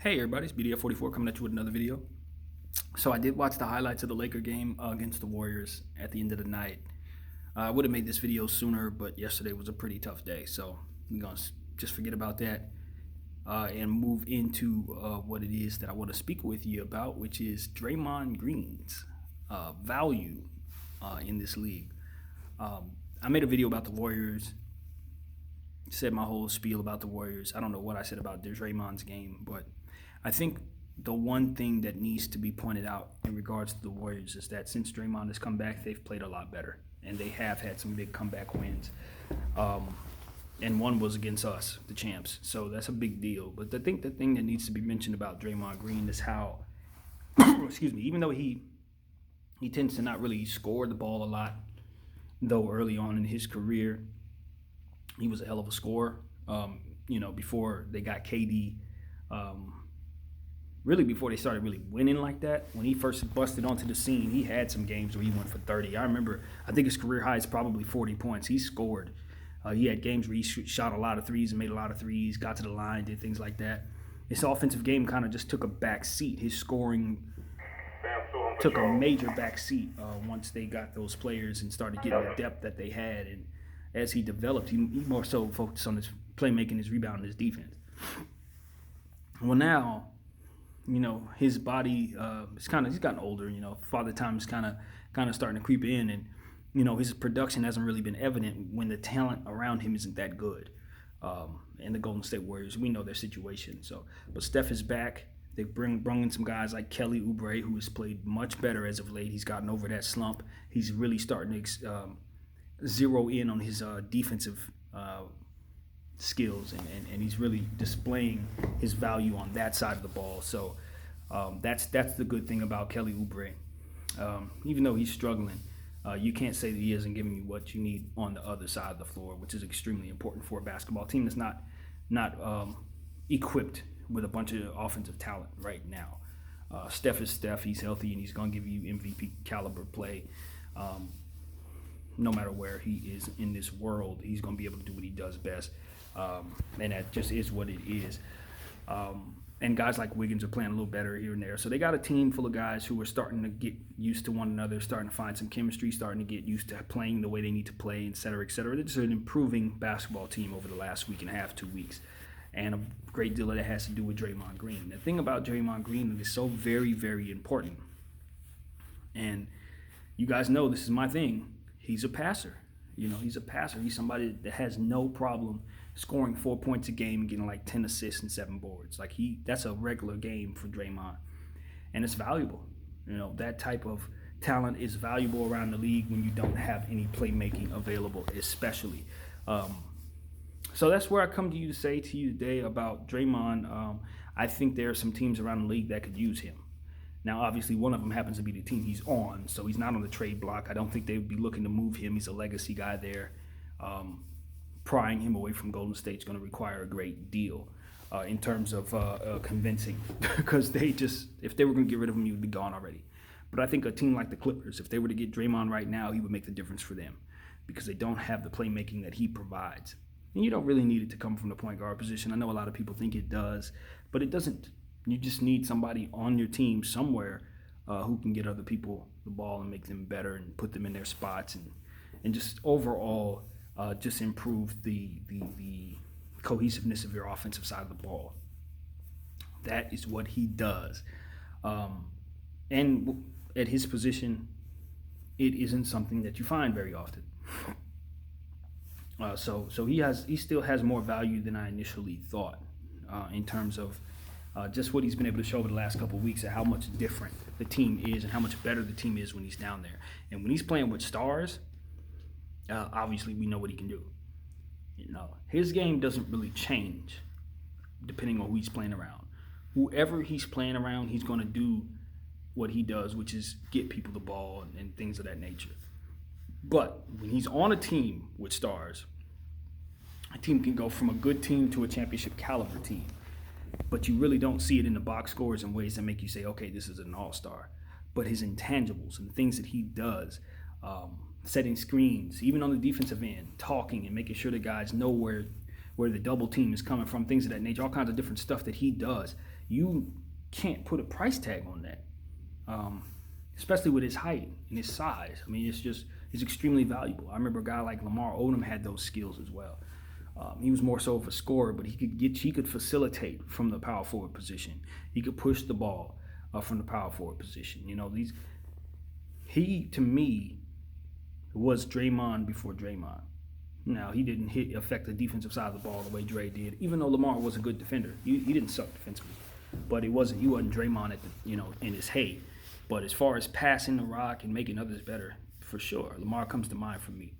Hey everybody, it's BDF44 coming at you with another video. So I did watch the highlights of the Laker game against the Warriors at the end of the night. I would have made this video sooner, but yesterday was a pretty tough day. So I'm going to just forget about that and move into what it is that I want to speak with you about, which is Draymond Green's value in this league. I made a video about the Warriors, said my whole spiel about the Warriors. I don't know what I said about Draymond's game, but I think the one thing that needs to be pointed out in regards to the Warriors is that since Draymond has come back, they've played a lot better, and they have had some big comeback wins. And one was against us, the champs, so that's a big deal. But I think the thing that needs to be mentioned about Draymond Green is how, excuse me, even though he tends to not really score the ball a lot, though early on in his career, he was a hell of a scorer. Before they got KD, really before they started really winning like that, when he first busted onto the scene, he had some games where he went for 30. I think his career high is probably 40 points. He scored. He had games where he shot a lot of threes and made a lot of threes, got to the line, did things like that. His offensive game kind of just took a back seat. His scoring took a major back seat once they got those players and started getting the depth that they had. And as he developed, he more so focused on his playmaking, his rebound, and his defense. Well, now, his body he's gotten older. Father time is kind of starting to creep in, and his production hasn't really been evident when the talent around him isn't that good. And the Golden State Warriors, we know their situation. But Steph is back. They bring in some guys like Kelly Oubre, who has played much better as of late. He's gotten over that slump. He's really starting to zero in on his defensive skills, and he's really displaying his value on that side of the ball. So that's the good thing about Kelly Oubre. Even though he's struggling, you can't say that he isn't giving you what you need on the other side of the floor, which is extremely important for a basketball team that's not equipped with a bunch of offensive talent right now. Steph is Steph. He's healthy, and he's going to give you MVP caliber play. No matter where he is in this world, he's going to be able to do what he does best. And that just is what it is. And guys like Wiggins are playing a little better here and there. So they got a team full of guys who are starting to get used to one another, starting to find some chemistry, starting to get used to playing the way they need to play, et cetera, et cetera. They're just an improving basketball team over the last week and a half, 2 weeks. And a great deal of that has to do with Draymond Green. The thing about Draymond Green that is so very, very important, and you guys know this is my thing, he's a passer. He's a passer. He's somebody that has no problem scoring 4 points a game and getting like 10 assists and 7 boards. That's a regular game for Draymond. And it's valuable. That type of talent is valuable around the league when you don't have any playmaking available, especially. So that's where I come to you to say to you today about Draymond. I think there are some teams around the league that could use him. Now, obviously, one of them happens to be the team he's on, so he's not on the trade block. I don't think they would be looking to move him. He's a legacy guy there. Prying him away from Golden State is going to require a great deal in terms of convincing, because if they were going to get rid of him, he would be gone already. But I think a team like the Clippers, if they were to get Draymond right now, he would make the difference for them because they don't have the playmaking that he provides. And you don't really need it to come from the point guard position. I know a lot of people think it does, but it doesn't. You just need somebody on your team somewhere who can get other people the ball and make them better and put them in their spots and just overall just improve the cohesiveness of your offensive side of the ball. That is what he does. And at his position, it isn't something that you find very often. So he still has more value than I initially thought in terms of just what he's been able to show over the last couple of weeks and how much different the team is and how much better the team is when he's down there. And when he's playing with stars, obviously we know what he can do. His game doesn't really change depending on who he's playing around. Whoever he's playing around, he's going to do what he does, which is get people the ball and things of that nature. But when he's on a team with stars, a team can go from a good team to a championship caliber team. But you really don't see it in the box scores in ways that make you say, okay, this is an all-star. But his intangibles and things that he does, setting screens, even on the defensive end, talking and making sure the guys know where where the double team is coming from, things of that nature, all kinds of different stuff that he does. You can't put a price tag on that, especially with his height and his size. I mean, it's extremely valuable. I remember a guy like Lamar Odom had those skills as well. He was more so of a scorer, but he could facilitate from the power forward position. He could push the ball from the power forward position. You know, he to me was Draymond before Draymond. Now, he didn't affect the defensive side of the ball the way Dre did, even though Lamar was a good defender. He didn't suck defensively, but he wasn't Draymond at in his heyday. But as far as passing the rock and making others better, for sure, Lamar comes to mind for me.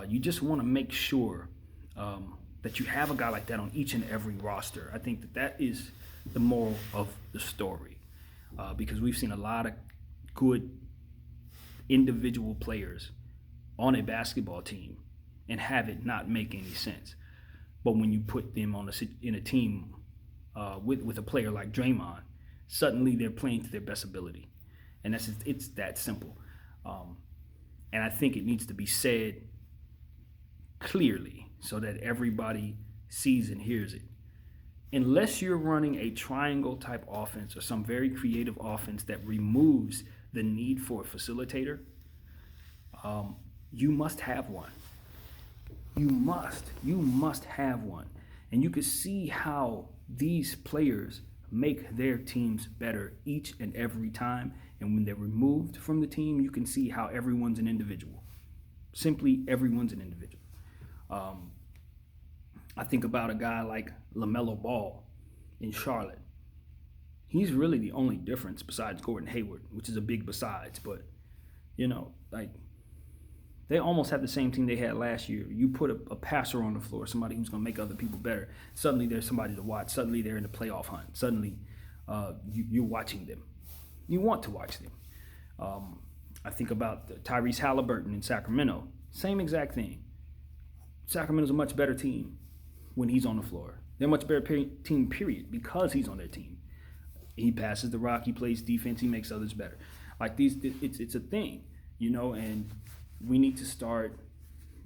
You just want to make sure that you have a guy like that on each and every roster. I think that is the moral of the story, because we've seen a lot of good individual players on a basketball team and have it not make any sense. But when you put them in a team with a player like Draymond, suddenly they're playing to their best ability, and it's that simple. And I think it needs to be said clearly so that everybody sees and hears it. Unless you're running a triangle type offense or some very creative offense that removes the need for a facilitator, you must have one. You must have one. And you can see how these players make their teams better each and every time. And when they're removed from the team, you can see how everyone's an individual. Simply, everyone's an individual. I think about a guy like LaMelo Ball in Charlotte. He's really the only difference besides Gordon Hayward, which is a big besides. But, they almost have the same team they had last year. You put a passer on the floor, somebody who's going to make other people better. Suddenly there's somebody to watch. Suddenly they're in the playoff hunt. Suddenly you're watching them. You want to watch them. I think about Tyrese Halliburton in Sacramento. Same exact thing. Sacramento's a much better team when he's on the floor. They're a much better team, period, because he's on their team. He passes the rock. He plays defense. He makes others better. It's a thing, and we need to start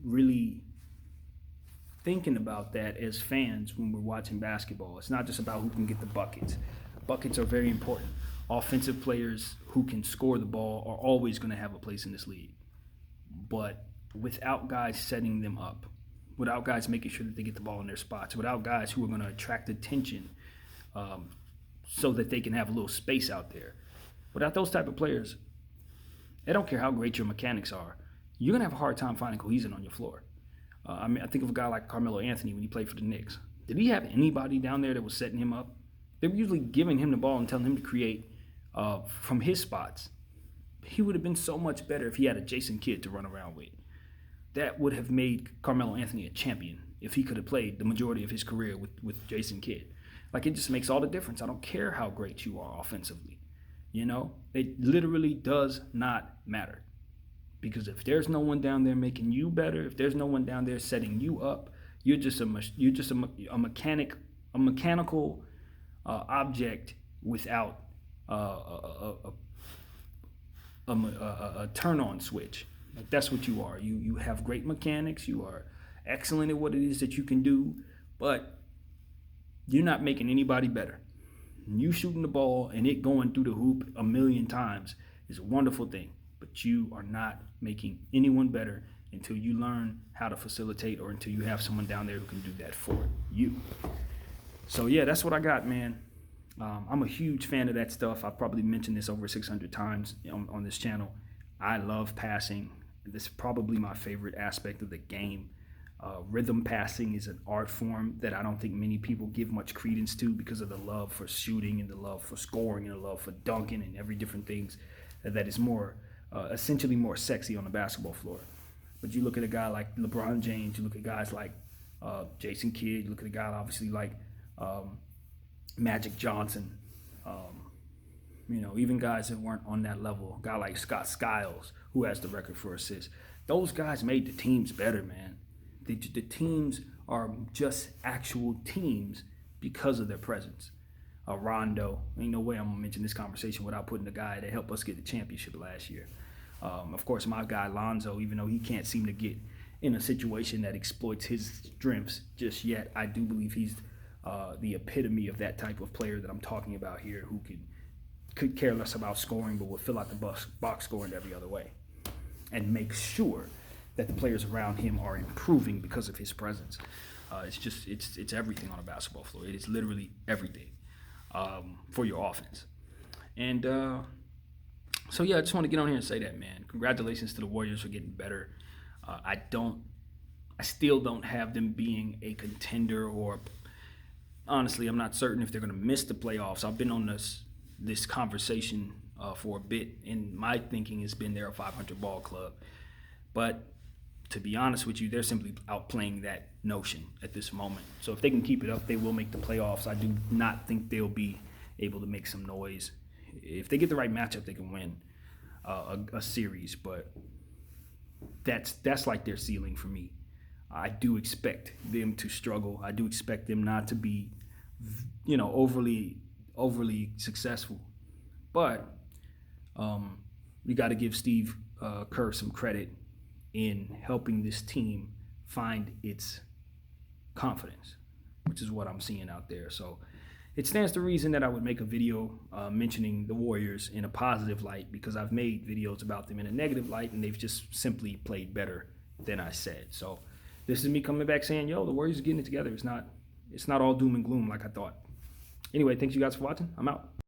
really thinking about that as fans when we're watching basketball. It's not just about who can get the buckets. Buckets are very important. Offensive players who can score the ball are always going to have a place in this league. But without guys setting them up, without guys making sure that they get the ball in their spots, without guys who are going to attract attention so that they can have a little space out there, without those type of players, I don't care how great your mechanics are, you're going to have a hard time finding cohesion on your floor. I think of a guy like Carmelo Anthony when he played for the Knicks. Did he have anybody down there that was setting him up? They were usually giving him the ball and telling him to create from his spots. He would have been so much better if he had a Jason Kidd to run around with. That would have made Carmelo Anthony a champion if he could have played the majority of his career with Jason Kidd. It just makes all the difference. I don't care how great you are offensively. It literally does not matter. Because if there's no one down there making you better, if there's no one down there setting you up, you're just a mechanical object without a turn-on switch. That's what you are. You have great mechanics. You are excellent at what it is that you can do, but you're not making anybody better. You shooting the ball and it going through the hoop a million times is a wonderful thing, but you are not making anyone better until you learn how to facilitate or until you have someone down there who can do that for you. So, yeah, that's what I got, man. I'm a huge fan of that stuff. I've probably mentioned this over 600 times on this channel. I love passing. This is probably my favorite aspect of the game. Rhythm passing is an art form that I don't think many people give much credence to because of the love for shooting and the love for scoring and the love for dunking and every different things that is more essentially more sexy on the basketball floor. But you look at a guy like LeBron James, you look at guys like Jason Kidd, you look at a guy obviously like Magic Johnson, even guys that weren't on that level, a guy like Scott Skiles, who has the record for assists. Those guys made the teams better, man. The teams are just actual teams because of their presence. Rondo, ain't no way I'm gonna mention this conversation without putting the guy that helped us get the championship last year. Of course, my guy Lonzo, even though he can't seem to get in a situation that exploits his strengths just yet. I do believe he's the epitome of that type of player that I'm talking about here, who could care less about scoring, but will fill out the box scoring every other way and make sure that the players around him are improving because of his presence. It's everything on a basketball floor. It is literally everything for your offense. And so yeah, I just want to get on here and say that, man. Congratulations to the Warriors for getting better. I still don't have them being a contender, or honestly, I'm not certain if they're going to miss the playoffs. I've been on this conversation for a bit, and my thinking has been they're a 500 ball club. But to be honest with you, they're simply outplaying that notion at this moment. So if they can keep it up, they will make the playoffs. I do not think they'll be able to make some noise. If they get the right matchup, they can win a series, but that's like their ceiling for me. I do expect them to struggle. I do expect them not to be, overly successful. But you got to give Steve Kerr some credit in helping this team find its confidence, which is what I'm seeing out there. So it stands to reason that I would make a video mentioning the Warriors in a positive light, because I've made videos about them in a negative light, and they've just simply played better than I said. So this is me coming back saying, yo, the Warriors are getting it together. It's not all doom and gloom like I thought. Anyway, thanks you guys for watching. I'm out.